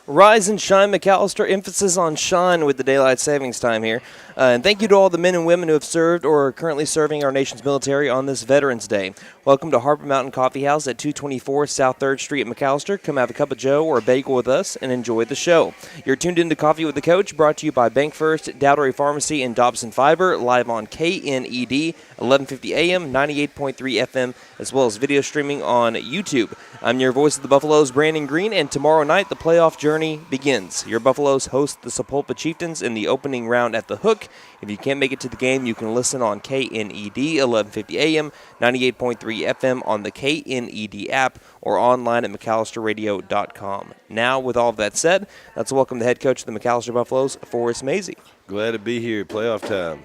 Rise and shine, McAllister. Emphasis on shine with the daylight savings time here. And thank you to all the men and women who have served or are currently serving our nation's military on this Veterans Day. Welcome to Harbor Mountain Coffee House at 224 South 3rd Street in McAllister. Come have a cup of joe or a bagel with us and enjoy the show. You're tuned into Coffee with the Coach, brought to you by BancFirst, Dougherty Pharmacy, and Dobson Fiber, live on KNED, 1150 AM, 98.3 FM, as well as video streaming on YouTube. I'm your voice of the Buffaloes, Brandon Green, and tomorrow night the playoff journey begins. Your Buffaloes host the Sapulpa Chieftains in the opening round at the Hook. If you can't make it to the game, you can listen on KNED, 1150 AM, 98.3 FM on the KNED app or online at McAllisterRadio.com. Now, with all of that said, let's welcome the head coach of the McAllister Buffaloes, Forrest Mazey. Glad to be here. Playoff time.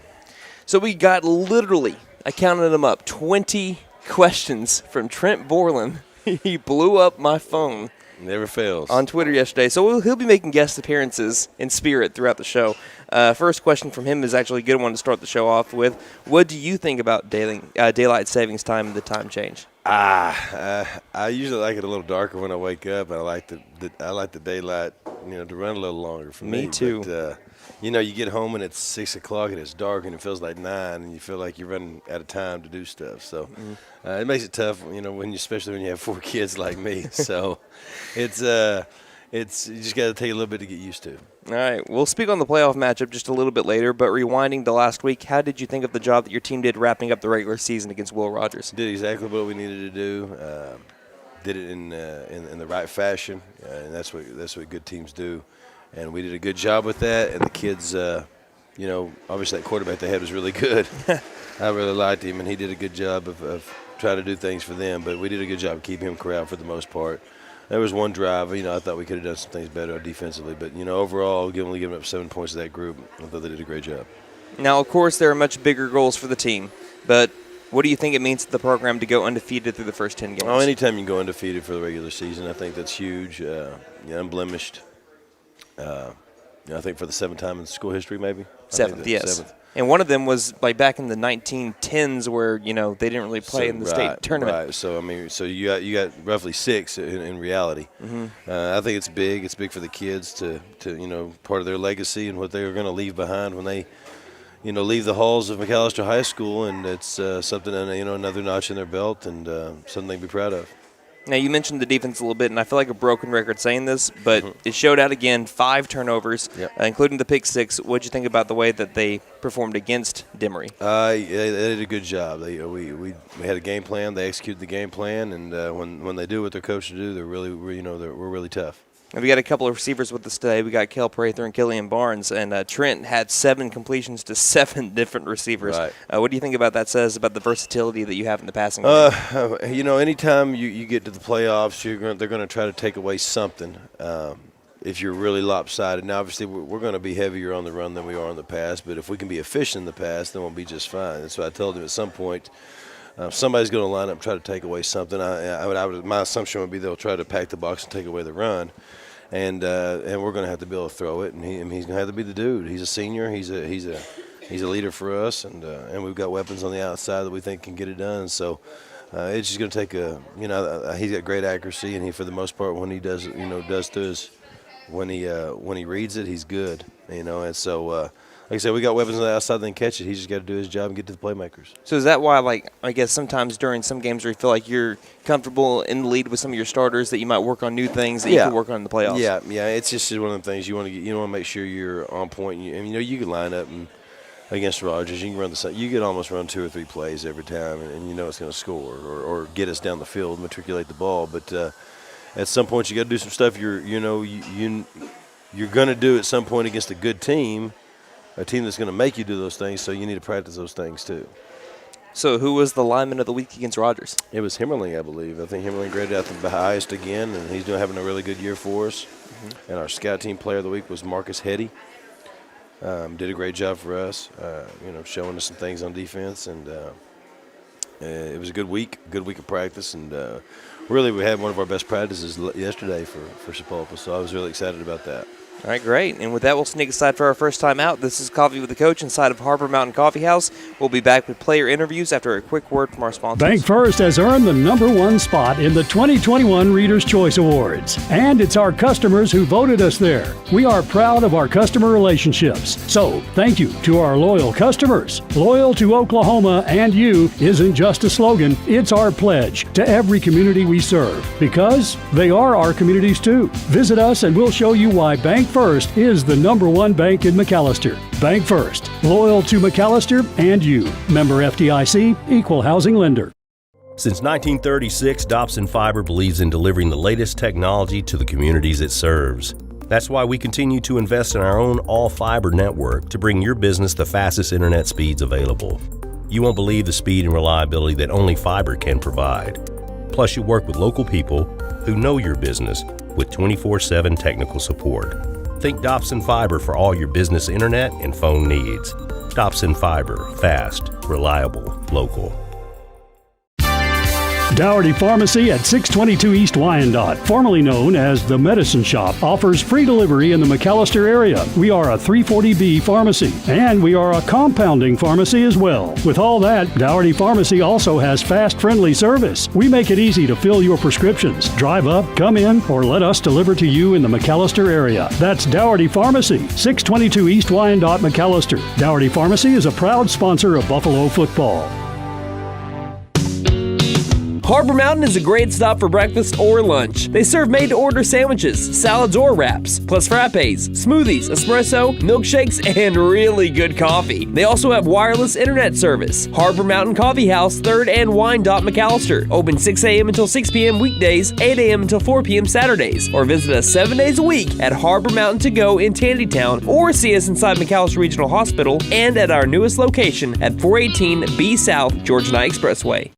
So we got literally, I counted them up, 20 questions from Trent Borland. He blew up my phone. Never fails. On Twitter yesterday. So he'll be making guest appearances in spirit throughout the show. First question from him is actually a good one to start the show off with. What do you think about daylight savings time and the time change? I usually like it a little darker when I wake up. I like the daylight, to run a little longer for me. Me too. But, you get home and it's 6 o'clock and it's dark and it feels like 9 and you feel like you're running out of time to do stuff. So it makes it tough, especially when you have 4 kids like me. So it's you just got to take a little bit to get used to. All right. We'll speak on the playoff matchup just a little bit later, but rewinding to last week, how did you think of the job that your team did wrapping up the regular season against Will Rogers? Did exactly what we needed to do. Did it in the right fashion, and that's what good teams do. And we did a good job with that. And the kids, obviously that quarterback they had was really good. I really liked him, and he did a good job of trying to do things for them. But we did a good job of keeping him corralled for the most part. There was one drive, I thought we could have done some things better defensively. But, overall, only giving up 7 points to that group, I thought they did a great job. Now, of course, there are much bigger goals for the team. But what do you think it means to the program to go undefeated through the first 10 games? Oh, anytime you can go undefeated for the regular season, I think that's huge. Unblemished. I think for the 7th time in school history, maybe? Seventh, yes. 7th. And one of them was like back in the 1910s where, they didn't really play in the state tournament. Right. So you got roughly 6 in reality. Mm-hmm. I think it's big. It's big for the kids to part of their legacy and what they're going to leave behind when they, leave the halls of McAllister High School. And it's something, another notch in their belt and something to be proud of. Now, you mentioned the defense a little bit, and I feel like a broken record saying this, but it showed out again, 5 turnovers, including the pick 6. What did you think about the way that they performed against Demery? They did a good job. We had a game plan. They executed the game plan, and when they do what they're coached to do, we're really tough. And we got a couple of receivers with us today. We got Kel Prather and Killian Barnes, and Trent had 7 completions to 7 different receivers. Right. What do you think about that says about the versatility that you have in the passing game? Anytime you get to the playoffs, they're going to try to take away something if you're really lopsided. Now, obviously, we're going to be heavier on the run than we are in the pass, but if we can be efficient in the pass, then we'll be just fine. And so I told him at some point, somebody's going to line up and try to take away something. My assumption would be they'll try to pack the box and take away the run. And we're going to have to be able to throw it, and he's going to have to be the dude. He's a senior. He's a leader for us, and we've got weapons on the outside that we think can get it done. So it's just going to take he's got great accuracy, and he for the most part when he does when he reads it, he's good. And so. Like I said, we got weapons on the outside that can catch it. He's just got to do his job and get to the playmakers. So is that why, I guess sometimes during some games where you feel like you're comfortable in the lead with some of your starters that you might work on new things that you can work on in the playoffs? Yeah. It's just one of the things you want to make sure you're on point. You can line up and against Rogers, you can run you can almost run 2 or 3 plays every time, and it's going to score or get us down the field, matriculate the ball. But at some point, you got to do some stuff you're going to do at some point against a good team. A team that's going to make you do those things, so you need to practice those things too. So who was the lineman of the week against Rogers? It was Himmerling, I believe. I think Himmerling graded out the highest again, and he's having a really good year for us. Mm-hmm. And our scout team player of the week was Marcus Hetty. Did a great job for us, showing us some things on defense. And it was a good week of practice. And really we had one of our best practices yesterday for Sapulpa, so I was really excited about that. All right, great. And with that, we'll sneak aside for our first time out. This is Coffee with the Coach inside of Harbor Mountain Coffee House. We'll be back with player interviews after a quick word from our sponsors. BancFirst has earned the #1 spot in the 2021 Reader's Choice Awards. And it's our customers who voted us there. We are proud of our customer relationships. So, thank you to our loyal customers. Loyal to Oklahoma and you isn't just a slogan, it's our pledge to every community we serve. Because they are our communities too. Visit us and we'll show you why BancFirst is the #1 bank in McAllister. BancFirst, loyal to McAllister and you. Member FDIC, equal housing lender. Since 1936, Dobson Fiber believes in delivering the latest technology to the communities it serves. That's why we continue to invest in our own all-fiber network to bring your business the fastest internet speeds available. You won't believe the speed and reliability that only fiber can provide. Plus, you work with local people who know your business with 24/7 technical support. Think Dobson Fiber for all your business internet and phone needs. Dobson Fiber, fast, reliable, local. Dougherty Pharmacy at 622 East Wyandotte, formerly known as the Medicine Shop, offers free delivery in the McAllister area. We are a 340B pharmacy, and we are a compounding pharmacy as well. With all that, Dougherty Pharmacy also has fast, friendly service. We make it easy to fill your prescriptions. Drive up, come in, or let us deliver to you in the McAllister area. That's Dougherty Pharmacy, 622 East Wyandotte, McAllister. Dougherty Pharmacy is a proud sponsor of Buffalo football. Harbor Mountain is a great stop for breakfast or lunch. They serve made-to-order sandwiches, salads or wraps, plus frappes, smoothies, espresso, milkshakes, and really good coffee. They also have wireless internet service. Harbor Mountain Coffee House, 3rd and Wyandotte, McAllister. Open 6 a.m. until 6 p.m. weekdays, 8 a.m. until 4 p.m. Saturdays. Or visit us 7 days a week at Harbor Mountain To Go in Tandytown, or see us inside McAllister Regional Hospital and at our newest location at 418 B South Georgia Knight Expressway.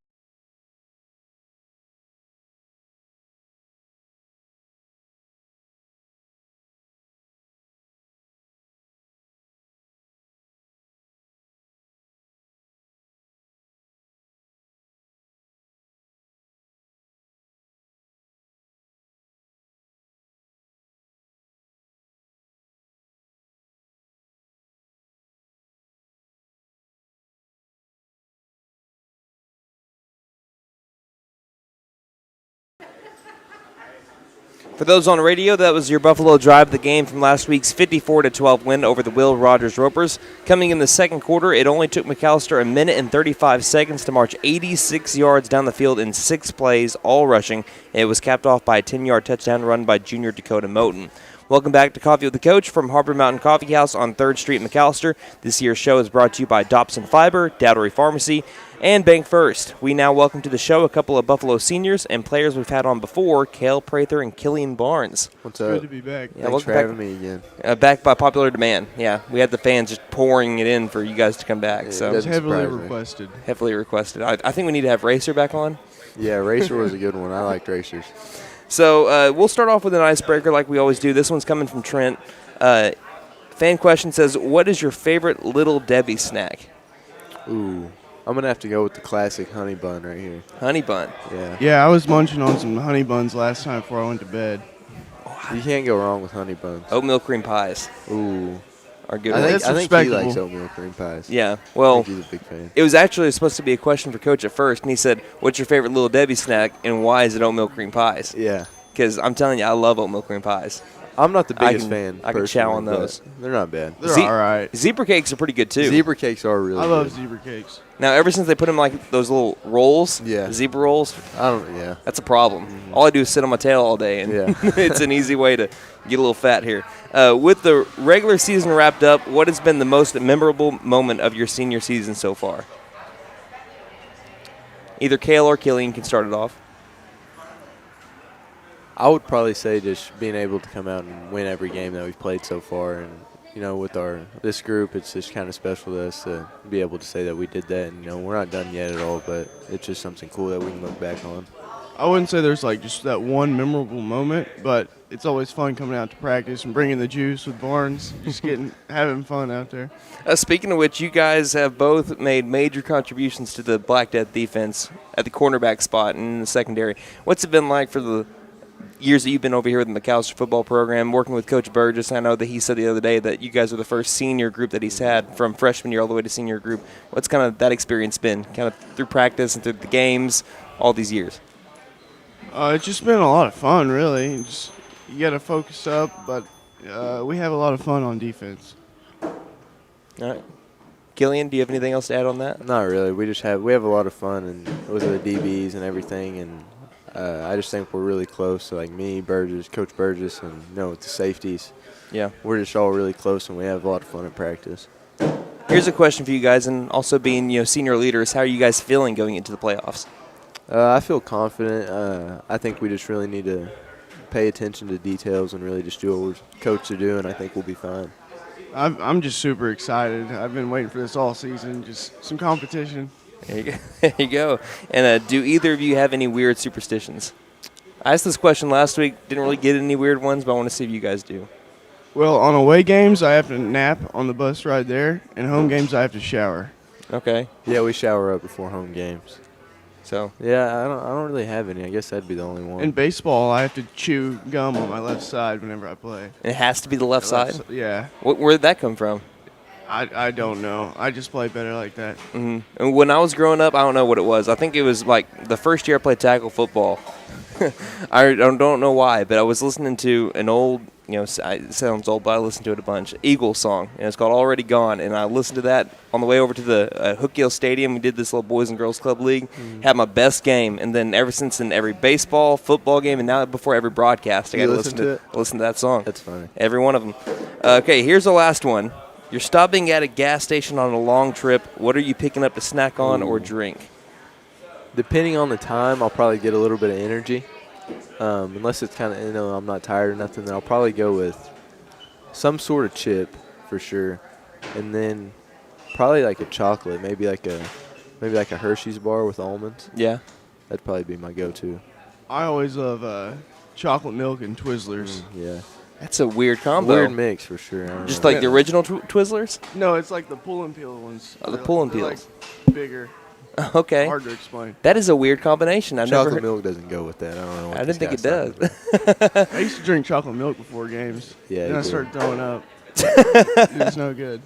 For those on radio, that was your Buffalo Drive, the game from last week's 54-12 win over the Will Rogers Ropers. Coming in the second quarter, it only took McAllister a minute and 35 seconds to march 86 yards down the field in 6 plays, all rushing. It was capped off by a 10-yard touchdown run by junior Dakota Moten. Welcome back to Coffee with the Coach from Harbor Mountain Coffee House on 3rd Street, McAllister. This year's show is brought to you by Dobson Fiber, Dougherty Pharmacy, and BancFirst. We now welcome to the show a couple of Buffalo seniors and players we've had on before, Cale Prather and Killian Barnes. What's up? Good to be back. Yeah, Thanks for having me again. Back by popular demand. Yeah, we had the fans just pouring it in for you guys to come back. So It was heavily surprise me. requested. heavily requested. I think we need to have Racer back on. Yeah, Racer was a good one. I liked Racers. So we'll start off with an icebreaker like we always do. This one's coming from Trent. Fan question says, what is your favorite Little Debbie snack? Ooh, I'm going to have to go with the classic honey bun right here. Honey bun. Yeah. Yeah, I was munching on some honey buns last time before I went to bed. You can't go wrong with honey buns. Oatmeal cream pies Ooh. are good I ones. think, That's I think he respectable. likes oatmeal cream pies. Yeah, I well, think he's a big fan. it was actually supposed to be a question for Coach at first, and he said, what's your favorite Little Debbie snack, and why is it oatmeal cream pies? Yeah. Because I'm telling you, I love oatmeal cream pies. I'm not the biggest can- fan. I can chow personally, on but those. They're not bad. They're all right. Zebra cakes are pretty good, too. Zebra cakes are really I love good. zebra cakes. Now, ever since they put them like those little rolls, Yeah. zebra rolls, Yeah. that's a problem. All I do is sit on my tail all day, and Yeah. it's an easy way to get a little fat here. With the regular season wrapped up, what has been the most memorable moment of your senior season so far? Either Cale or Killian can start it off. I would probably say just being able to come out and win every game that we've played so far. And, with this group, it's just kind of special to us to be able to say that we did that. And, we're not done yet at all, but it's just something cool that we can look back on. I wouldn't say there's like just that one memorable moment, but it's always fun coming out to practice and bringing the juice with Barnes, just having fun out there. Speaking of which, you guys have both made major contributions to the Black Death defense at the cornerback spot and in the secondary. What's it been like for the years that you've been over here with the McAllister football program, working with Coach Burgess. I know that he said the other day that you guys are the first senior group that he's had from freshman year all the way to senior group. What's kind of that experience been, kind of through practice and through the games all these years? It's just been a lot of fun, really. You got to focus up, but we have a lot of fun on defense. All right. Killian, do you have anything else to add on that? Not really. We have a lot of fun and with the DBs and everything, and I just think we're really close. So like me, Burgess, Coach Burgess, and with the safeties. Yeah. We're just all really close, and we have a lot of fun in practice. Here's a question for you guys, and also being senior leaders, how are you guys feeling going into the playoffs? I feel confident. I think we just really need to pay attention to details and really just do what we're coached to do, and I think we'll be fine. I'm just super excited. I've been waiting for this all season, just some competition. There you go. And do either of you have any weird superstitions? I asked this question last week, didn't really get any weird ones, but I want to see if you guys do. Well, on away games, I have to nap on the bus ride there, and home games, I have to shower. Okay. Yeah, we shower up before home games. So yeah, I don't really have any. I guess that'd be the only one. In baseball, I have to chew gum on my left side whenever I play. it has to be the left side? Yeah. Where did that come from? I don't know. I just play better like that. Mm-hmm. And when I was growing up, I don't know what it was. I think it was like the first year I played tackle football. I don't know why, but I was listening to an old, it sounds old, but I listened to it a bunch, Eagles song, and it's called Already Gone, and I listened to that on the way over to the Hook-Gill Stadium. We did this little Boys and Girls Club League, had my best game, and then ever since in every baseball, football game, and now before every broadcast, I got to listen to that song. That's funny. Every one of them. Okay, here's the last one. You're stopping at a gas station on a long trip. What are you picking up to snack on or drink? Depending on the time, I'll probably get a little bit of energy. Unless it's kind of, I'm not tired or nothing, then I'll probably go with some sort of chip for sure. And then probably like a chocolate, maybe like a Hershey's bar with almonds. Yeah. That'd probably be my go-to. I always love chocolate milk and Twizzlers. Yeah. That's a weird combo. Weird mix for sure. Just like the original Twizzlers? No, it's like the pull and peel ones. Oh, the pull and peels. Like bigger. Okay. Hard to explain. That is a weird combination. I've never Chocolate heard. milk doesn't go with that. I don't know what I didn't think it does. does. I used to drink chocolate milk before games. Yeah. Then I started throwing up. It's no good.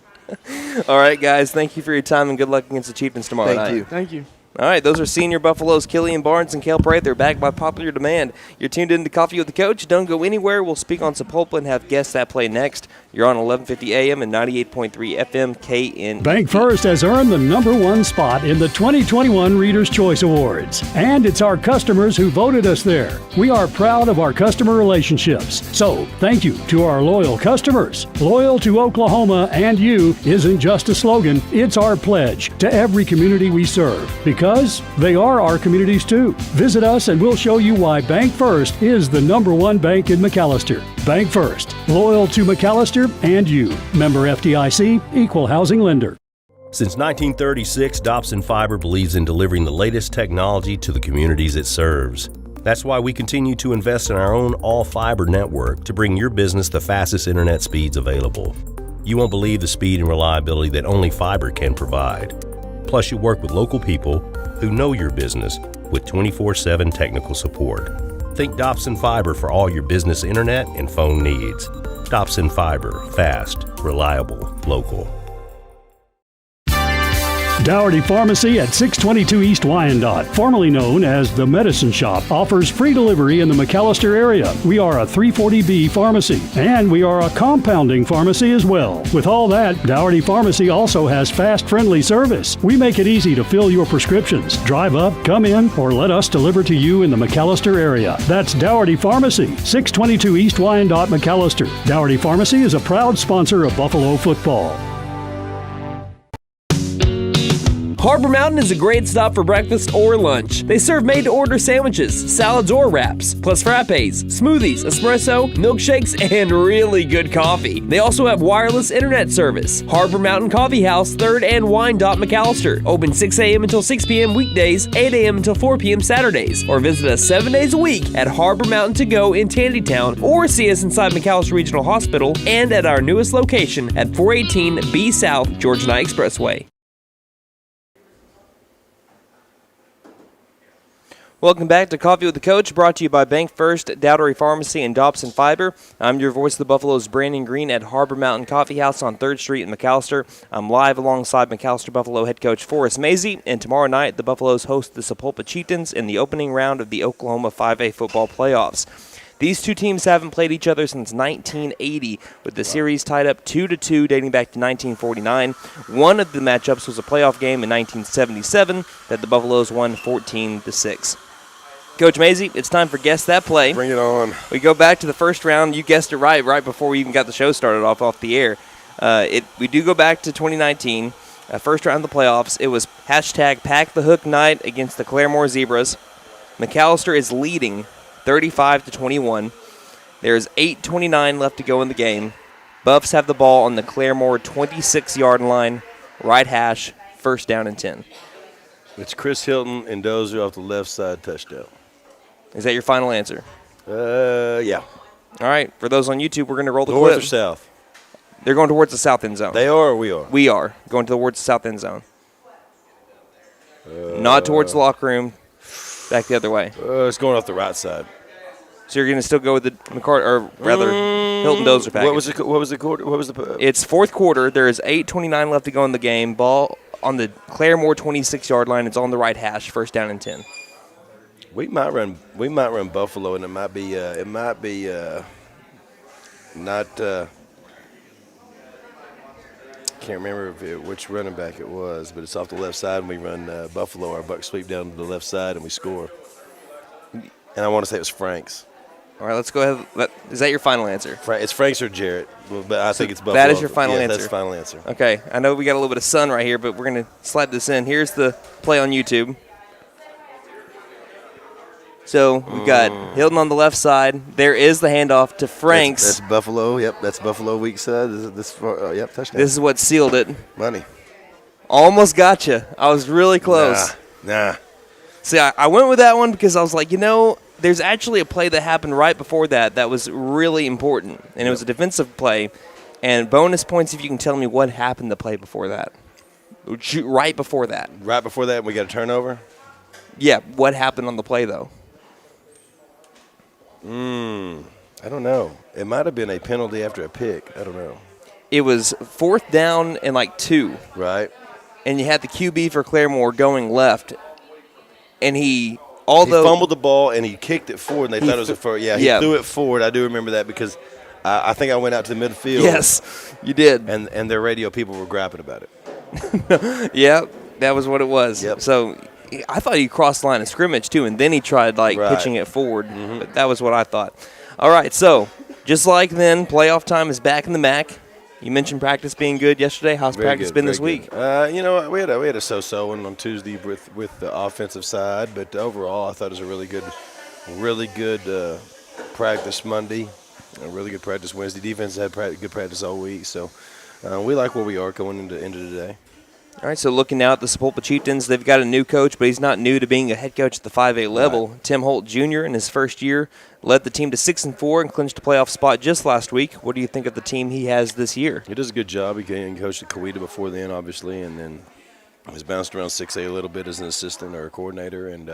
All right, guys. Thank you for your time and good luck against the Chieftains tomorrow night. Thank you. Thank you. All right, those are senior Buffaloes Killian Barnes and Cale Pratt. They're back by popular demand. You're tuned in to Coffee with the Coach. Don't go anywhere. We'll speak on Sepulpa and have guests that play next. You're on 1150 AM and 98.3 FM KN. BancFirst has earned the #1 spot in the 2021 Reader's Choice Awards. And it's our customers who voted us there. We are proud of our customer relationships. So, thank you to our loyal customers. Loyal to Oklahoma and you isn't just a slogan, it's our pledge to every community we serve. Because they are our communities too. Visit us and we'll show you why BancFirst is the #1 bank in McAllister. BancFirst, loyal to McAllister and you. Member FDIC, equal housing lender. Since 1936, Dobson Fiber believes in delivering the latest technology to the communities it serves. That's why we continue to invest in our own all-fiber network to bring your business the fastest internet speeds available. You won't believe the speed and reliability that only fiber can provide. Plus, you work with local people who know your business with 24/7 technical support. Think Dobson Fiber for all your business internet and phone needs. Dobson Fiber, fast, reliable, local. Dougherty Pharmacy at 622 East Wyandotte, formerly known as the Medicine Shop, offers free delivery in the McAllister area. We are a 340B pharmacy, and we are a compounding pharmacy as well. With all that, Dougherty Pharmacy also has fast, friendly service. We make it easy to fill your prescriptions. Drive up, come in, or let us deliver to you in the McAllister area. That's Dougherty Pharmacy, 622 East Wyandotte, McAllister. Dougherty Pharmacy is a proud sponsor of Buffalo football. Harbor Mountain is a great stop for breakfast or lunch. They serve made-to-order sandwiches, salads or wraps, plus frappes, smoothies, espresso, milkshakes, and really good coffee. They also have wireless internet service. Harbor Mountain Coffee House, 3rd and Wyandotte, McAllister. Open 6 a.m. until 6 p.m. weekdays, 8 a.m. until 4 p.m. Saturdays. Or visit us 7 days a week at Harbor Mountain To Go in Tandytown, or see us inside McAllister Regional Hospital and at our newest location at 418 B South Georgia Knight Expressway. Welcome back to Coffee with the Coach, brought to you by BancFirst, Dougherty Pharmacy, and Dobson Fiber. I'm your voice of the Buffaloes, Brandon Green, at Harbor Mountain Coffee House on 3rd Street in McAllister. I'm live alongside McAllister Buffalo head coach Forrest Mazey, and tomorrow night the Buffaloes host the Sapulpa Chieftains in the opening round of the Oklahoma 5A football playoffs. These two teams haven't played each other since 1980, with the series tied up 2-2 dating back to 1949. One of the matchups was a playoff game in 1977 that the Buffaloes won 14-6. Coach Mazey, it's time for Guess That Play. Bring it on. We go back to the first round. You guessed it right before we even got the show started off the air. We do go back to 2019, first round of the playoffs. It was hashtag Pack the Hook night against the Claremore Zebras. McAllister is leading 35-21. There's 8:29 left to go in the game. Buffs have the ball on the Claremore 26-yard line, right hash, first down and 10. It's Chris Hilton and Dozier off the left side touchdown. Is that your final answer? Yeah. All right. For those on YouTube, we're going to roll the North clip. or south? They're going towards the south end zone. They are or we are? We are going towards the south end zone. Not towards the locker room. Back the other way. It's going off the right side. So you're going to still go with the Hilton Dozier package. What was the quarter? What was the? It's fourth quarter. There is 8:29 left to go in the game. Ball on the Claremore 26-yard line. It's on the right hash. First down and 10. We might run Buffalo, and it might be not. Can't remember which running back it was, but it's off the left side, and we run Buffalo. Our buck sweep down to the left side, and we score. And I want to say it was Frank's. All right, let's go ahead. Is that your final answer? It's Frank's or Jarrett, but I think it's Buffalo. That is your final answer? answer? That's the final answer. Okay, I know we got a little bit of sun right here, but we're going to slide this in. Here's the play on YouTube. So we've got Hilton on the left side. There is the handoff to Franks. That's Buffalo. Yep, that's Buffalo weak side. Yep, touchdown. This is what sealed it. Money. Almost got you. I was really close. Nah. See, I went with that one because I was like, there's actually a play that happened right before that was really important, and it was a defensive play. And bonus points if you can tell me what happened the play before that. Right before that. Right before that, we got a turnover? Yeah, what happened on the play, though? I don't know. It might have been a penalty after a pick. I don't know. It was fourth down and 2. Right. And you had the QB for Claremore going left, and He fumbled the ball, and he kicked it forward, and they thought it was a first. Yeah, he threw it forward. I do remember that because I think I went out to the midfield. Yes, you did. And their radio people were grapping about it. Yeah, that was what it was. Yep. So I thought he crossed the line of scrimmage, too, and then he tried, pitching it forward. Mm-hmm. But that was what I thought. All right, so just like then, playoff time is back in the MAC. You mentioned practice being good yesterday. How's practice been this week? We had a so-so one on Tuesday with the offensive side, but overall I thought it was a really good practice Monday, a really good practice Wednesday. Defense had good practice all week, so we like where we are going into today. All right, so looking now at the Sapulpa Chieftains, they've got a new coach, but he's not new to being a head coach at the 5A level. Right. Tim Holt Jr. in his first year led the team to 6-4 and clinched a playoff spot just last week. What do you think of the team he has this year? He does a good job. He coached at Coweta before then, obviously, and then was bounced around 6A a little bit as an assistant or a coordinator, and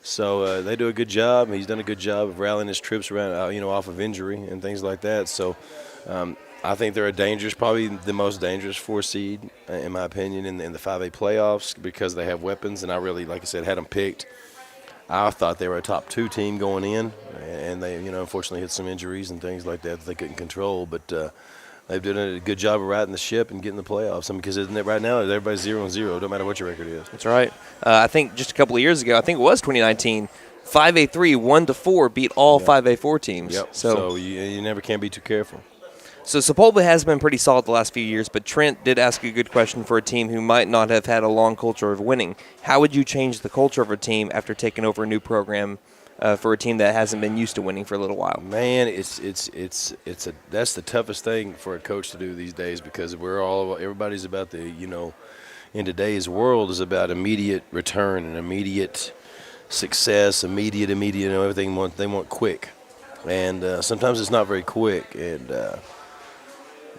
so they do a good job. He's done a good job of rallying his troops around, off of injury and things like that. So. I think they're probably the most dangerous 4 seed, in my opinion, in the 5A playoffs because they have weapons. And I really, like I said, had them picked. I thought they were a top 2 team going in, and they, unfortunately hit some injuries and things like that they couldn't control. But they've done a good job of riding the ship and getting the playoffs. Because right now everybody's 0-0. Don't matter what your record is. That's right. I think just a couple of years ago, I think it was 2019. 5A3 1-4 beat all 5A4 teams. Yep. So you never can be too careful. So Sapulpa has been pretty solid the last few years, but Trent did ask a good question for a team who might not have had a long culture of winning. How would you change the culture of a team after taking over a new program for a team that hasn't been used to winning for a little while? Man, that's the toughest thing for a coach to do these days because everybody's about in today's world is about immediate return and immediate success, immediate, everything they want quick, and sometimes it's not very quick, and.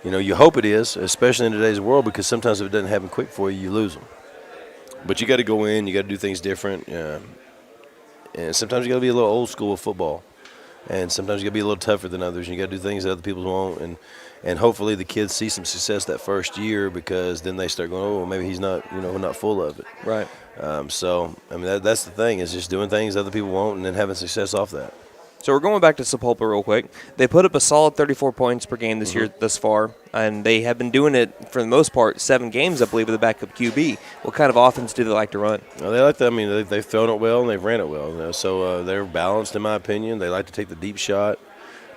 You hope it is, especially in today's world, because sometimes if it doesn't happen quick for you, you lose them. But you got to go in, you got to do things different. And sometimes you got to be a little old school with football. And sometimes you got to be a little tougher than others. And you got to do things that other people won't. And hopefully the kids see some success that first year, because then they start going, oh, well, maybe he's not, not full of it. Right. So, I mean, that's the thing, is just doing things other people won't and then having success off that. So we're going back to Sepulpa real quick. They put up a solid 34 points per game this year thus far, and they have been doing it for the most part 7 games, I believe, with the backup QB. What kind of offense do they like to run? Well, they like that. I mean, they've thrown it well and they've ran it well. So they're balanced, in my opinion. They like to take the deep shot.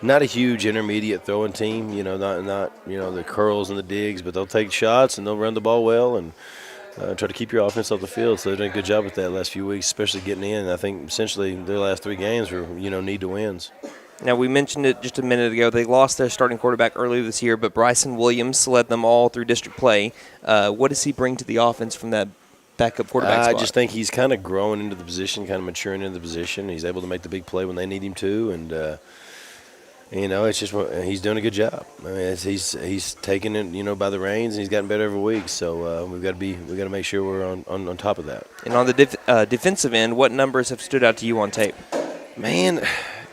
Not a huge intermediate throwing team, not the curls and the digs, but they'll take shots and they'll run the ball well and try to keep your offense off the field. So they've done a good job with that the last few weeks, especially getting in. I think essentially their last 3 games were, need to wins. Now, we mentioned it just a minute ago. They lost their starting quarterback earlier this year, but Bryson Williams led them all through district play. What does he bring to the offense from that backup quarterback spot? I just think he's kind of growing into the position, kind of maturing into the position. He's able to make the big play when they need him to, and it's just he's doing a good job. I mean, he's taking it, by the reins, and he's gotten better every week. So we got to make sure we're on top of that. And on the defensive end, what numbers have stood out to you on tape? Man,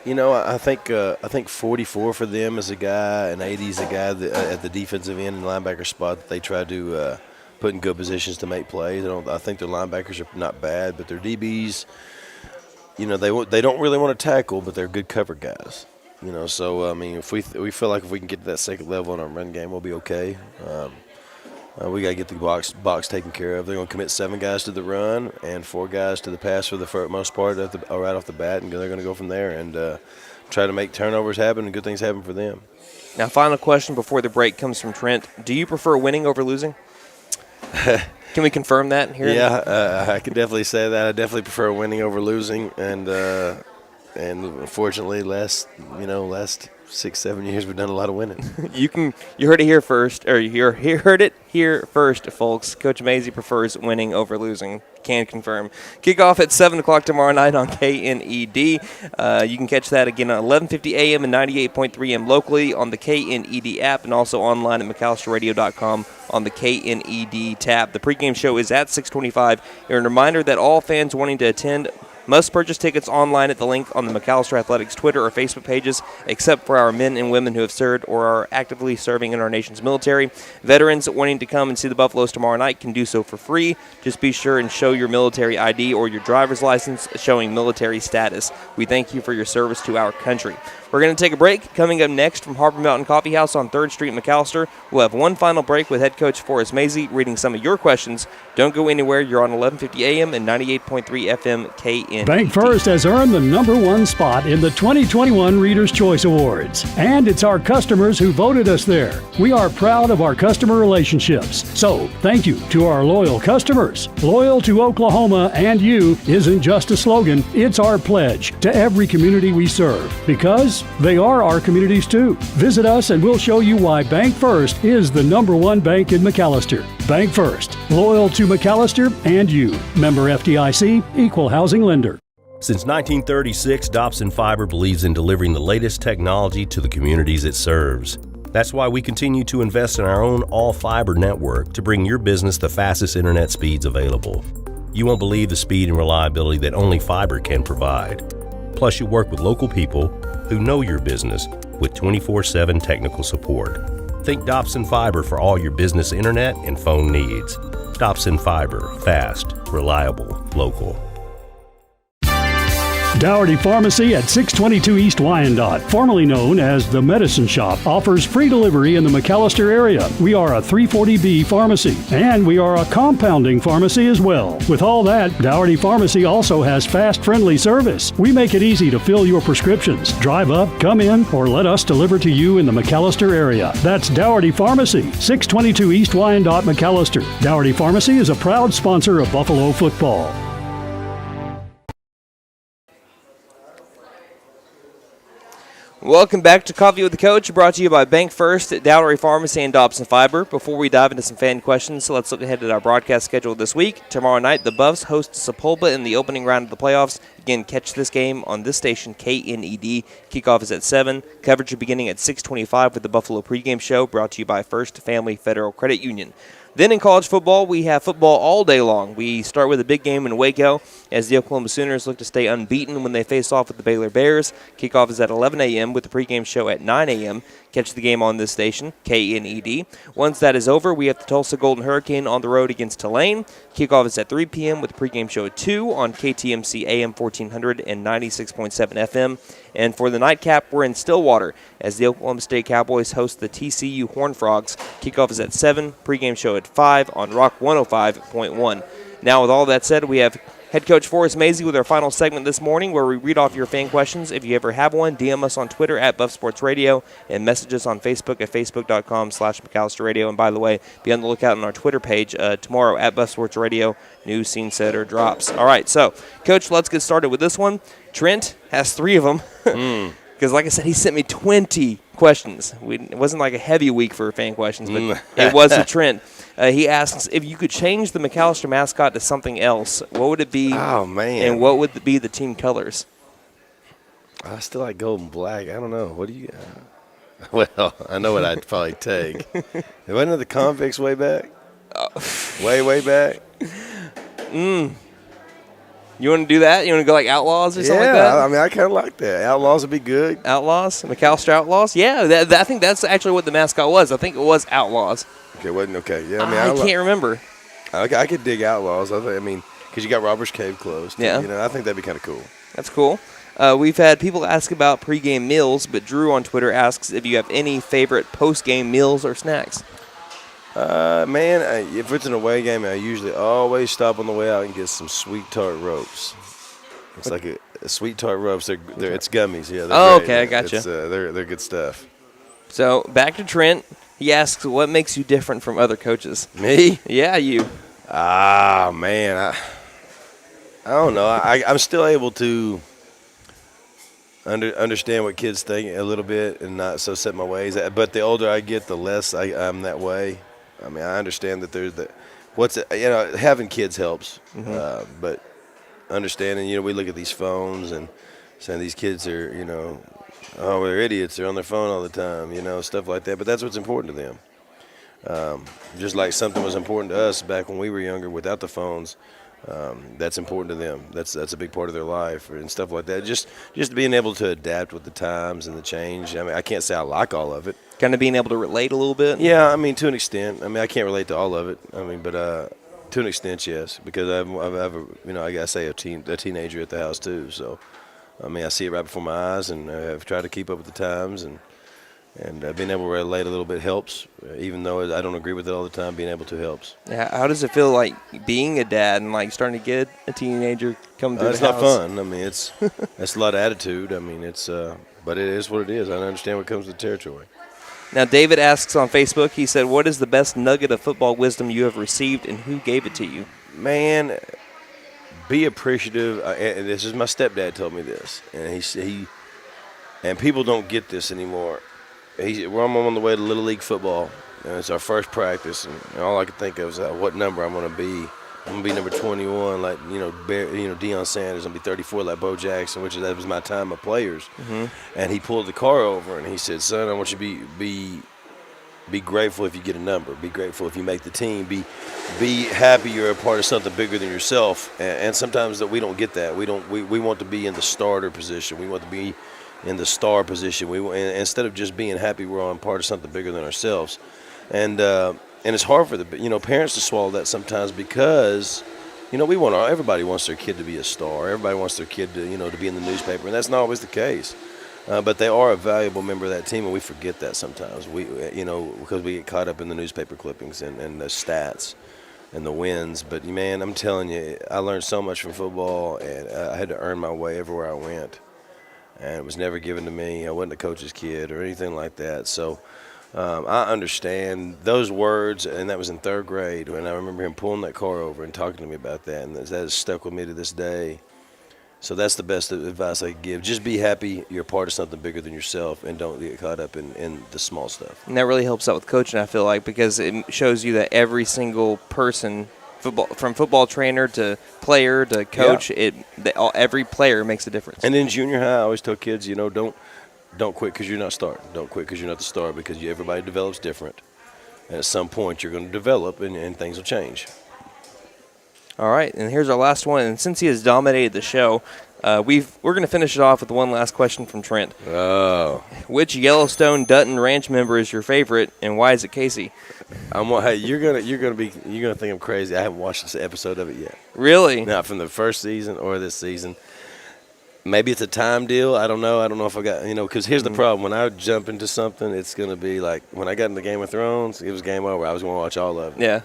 I think 44 for them is a guy, and 80 is a guy that, at the defensive end and linebacker spot that they try to put in good positions to make plays. I think their linebackers are not bad, but their DBs, they don't really want to tackle, but they're good cover guys. So I mean, if we feel like if we can get to that second level in our run game, we'll be okay. We got to get the box taken care of. They're going to commit 7 guys to the run and 4 guys to the pass for the most part right off the bat, and they're going to go from there and try to make turnovers happen and good things happen for them. Now, final question before the break comes from Trent. Do you prefer winning over losing? Can we confirm that here? Yeah, I can definitely say that. I definitely prefer winning over losing, and unfortunately, last 6-7 years, we've done a lot of winning. You heard it here first, or you heard it here first, folks. Coach Mazey prefers winning over losing. Can confirm. Kickoff at 7 o'clock tomorrow night on KNED. You can catch that again at 11:50 a.m. and 98.3 a.m. locally on the KNED app, and also online at McAllisterRadio.com on the KNED tab. The pregame show is at 6:25. And a reminder that all fans wanting to attend must purchase tickets online at the link on the McAllister Athletics Twitter or Facebook pages, except for our men and women who have served or are actively serving in our nation's military. Veterans wanting to come and see the Buffaloes tomorrow night can do so for free. Just be sure and show your military ID or your driver's license showing military status. We thank you for your service to our country. We're going to take a break. Coming up next from Harbor Mountain Coffee House on 3rd Street in McAllister, we'll have one final break with head coach Forrest Mazey reading some of your questions. Don't go anywhere. You're on 11:50 a.m. and 98.3 FM KN. BancFirst has earned the #1 spot in the 2021 Reader's Choice Awards, and it's our customers who voted us there. We are proud of our customer relationships. So, thank you to our loyal customers. Loyal to Oklahoma and you isn't just a slogan, it's our pledge to every community we serve, because they are our communities too. Visit us and we'll show you why BancFirst is the #1 bank in McAllister. BancFirst, loyal to McAllister and you. Member FDIC, equal housing lender. Since 1936, Dobson Fiber believes in delivering the latest technology to the communities it serves. That's why we continue to invest in our own all-fiber network to bring your business the fastest internet speeds available. You won't believe the speed and reliability that only fiber can provide. Plus, you work with local people who know your business with 24/7 technical support. Think Dobson Fiber for all your business internet and phone needs. Dobson Fiber, fast, reliable, local. Dougherty Pharmacy at 622 East Wyandotte, formerly known as the Medicine Shop, offers free delivery in the McAllister area. We are a 340B pharmacy, and we are a compounding pharmacy as well. With all that, Dougherty Pharmacy also has fast, friendly service. We make it easy to fill your prescriptions. Drive up, come in, or let us deliver to you in the McAllister area. That's Dougherty Pharmacy, 622 East Wyandotte, McAllister. Dougherty Pharmacy is a proud sponsor of Buffalo football. Welcome back to Coffee with the Coach, brought to you by BancFirst, Dougherty Pharmacy, and Dobson Fiber. Before we dive into some fan questions, let's look ahead at our broadcast schedule this week. Tomorrow night, the Buffs host Sepulpa in the opening round of the playoffs. Again, catch this game on this station, KNED. Kickoff is at 7. Coverage beginning at 6:25 with the Buffalo pregame show, brought to you by First Family Federal Credit Union. Then in college football, we have football all day long. We start with a big game in Waco as the Oklahoma Sooners look to stay unbeaten when they face off with the Baylor Bears. Kickoff is at 11 a.m. with the pregame show at 9 a.m. Catch the game on this station, KNED. Once that is over, we have the Tulsa Golden Hurricane on the road against Tulane. Kickoff is at 3 p.m. with the pregame show at 2 on KTMC AM 1400 and 96.7 FM. And for the nightcap, we're in Stillwater as the Oklahoma State Cowboys host the TCU Horned Frogs. Kickoff is at 7, pregame show at 5 on Rock 105.1. Now, with all that said, we have head coach Forrest Mazey with our final segment this morning where we read off your fan questions. If you ever have one, DM us on Twitter at Buff Sports Radio and message us on Facebook at facebook.com/McAllister Radio. And by the way, be on the lookout on our Twitter page tomorrow at Buff Sports Radio. New scene setter drops. All right, so, Coach, let's get started with this one. Trent has 3 of them. Because, like I said, he sent me 20 questions. It wasn't like a heavy week for fan questions, but it was a Trent. He asks, if you could change the McAllister mascot to something else, what would it be? Oh, man. And what would be the team colors? I still like gold and black. I don't know. What do you Well, I know what I'd probably take. Wasn't it the convicts way back? Way back? You want to do that? You want to go like Outlaws or something like that? Yeah, I mean, I kind of like that. Outlaws would be good. Outlaws? McAllister Outlaws? Yeah, I think that's actually what the mascot was. I think it was Outlaws. Okay, wasn't okay. Yeah, I mean, I can't remember. I could dig Outlaws. I mean, because you got Robbers Cave closed. Yeah. You know, I think that'd be kind of cool. That's cool. We've had people ask about pregame meals, but Drew on Twitter asks if you have any favorite postgame meals or snacks. Man, if it's an away game, I usually always stop on the way out and get some sweet tart ropes. It's like a sweet tart ropes. It's gummies. Yeah. Oh, great. okay, I gotcha. They're good stuff. So back to Trent. He asks, what makes you different from other coaches? Me? Yeah, you. Ah, man, I don't know. I'm still able to understand what kids think a little bit and not so set my ways. But the older I get, the less I'm that way. I mean, I understand that there's having kids helps, but understanding, we look at these phones and saying these kids are, they're idiots. They're on their phone all the time, stuff like that. But that's what's important to them. Just like something was important to us back when we were younger without the phones. That's important to them. That's a big part of their life and stuff like that. Just being able to adapt with the times and the change. I mean, I can't say I like all of it. Kind of being able to relate a little bit? Yeah, I mean, to an extent. I mean, I can't relate to all of it. I mean, but to an extent, yes, because I have I gotta say a teenager at the house too. So, I mean, I see it right before my eyes, and I've tried to keep up with the times, and being able to relate a little bit helps, even though I don't agree with it all the time. Being able to helps. Yeah, how does it feel like being a dad and like starting to get a teenager coming through the house? It's not fun. I mean, it's a lot of attitude. I mean, but it is what it is. I understand what comes with the territory. Now, David asks on Facebook, he said, what is the best nugget of football wisdom you have received and who gave it to you? Man, be appreciative. And this is my stepdad told me this, and he and people don't get this anymore. I'm on the way to Little League football, and it's our first practice, and all I could think of is what number I'm going to be. I'm going to be number 21, like, Deion Sanders. I'm going to be 34 like Bo Jackson, that was my time of players. Mm-hmm. And he pulled the car over, and he said, son, I want you to be grateful if you get a number. Be grateful if you make the team. Be happy you're a part of something bigger than yourself. And sometimes that we don't get that. We want to be in the starter position. We want to be in the star position. Instead of just being happy we're on part of something bigger than ourselves. And it's hard for the parents to swallow that sometimes because everybody wants their kid to be a star. Everybody wants their kid to be in the newspaper, and that's not always the case. But they are a valuable member of that team, and we forget that sometimes. Because we get caught up in the newspaper clippings and the stats and the wins. But man, I'm telling you, I learned so much from football, and I had to earn my way everywhere I went. And it was never given to me. I wasn't a coach's kid or anything like that. So I understand those words, and that was in 3rd grade. And I remember him pulling that car over and talking to me about that, and that has stuck with me to this day. So that's the best advice I could give. Just be happy you're part of something bigger than yourself, and don't get caught up in the small stuff. And that really helps out with coaching, I feel like, because it shows you that every single person, from football trainer to player to coach, every player makes a difference. And in junior high, I always tell kids, don't quit because you're not starting. Don't quit because you're not the star, because everybody develops different. And at some point, you're going to develop, and things will change. All right, and here's our last one. And since he has dominated the show, we're going to finish it off with one last question from Trent. Oh. Which Yellowstone Dutton Ranch member is your favorite, and why is it Casey? Hey, you're gonna think I'm crazy. I haven't watched this episode of it yet. Really? Not from the first season or this season. Maybe it's a time deal. I don't know. I don't know if I got, because here's the problem. When I jump into something, it's going to be like when I got into Game of Thrones, it was game over. I was going to watch all of it. Yeah.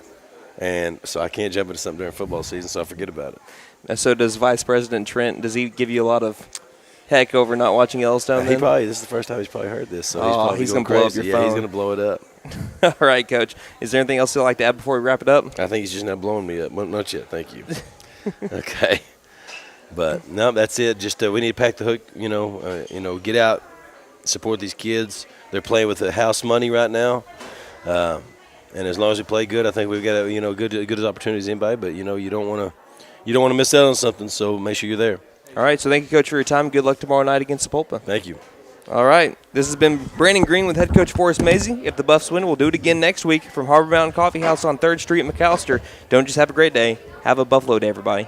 And so I can't jump into something during football season, so I forget about it. So does Vice President Trent, does he give you a lot of heck over not watching Yellowstone then? This is the first time he's probably heard this, so he's going going to blow up your phone. He's going to blow it up. All right, Coach. Is there anything else you'd like to add before we wrap it up? I think he's just not blowing me up. Not yet. Thank you. Okay. But, no, that's it. Just we need to pack the hook, get out, support these kids. They're playing with the house money right now. And as long as we play good, I think we've got good as opportunities as anybody. But, you don't want to miss out on something, so make sure you're there. All right, so thank you, Coach, for your time. Good luck tomorrow night against Sapulpa. Thank you. All right, this has been Brandon Green with head coach Forrest Mazey. If the Buffs win, we'll do it again next week from Harbor Mountain Coffee House on 3rd Street in McAllister. Don't just have a great day. Have a Buffalo day, everybody.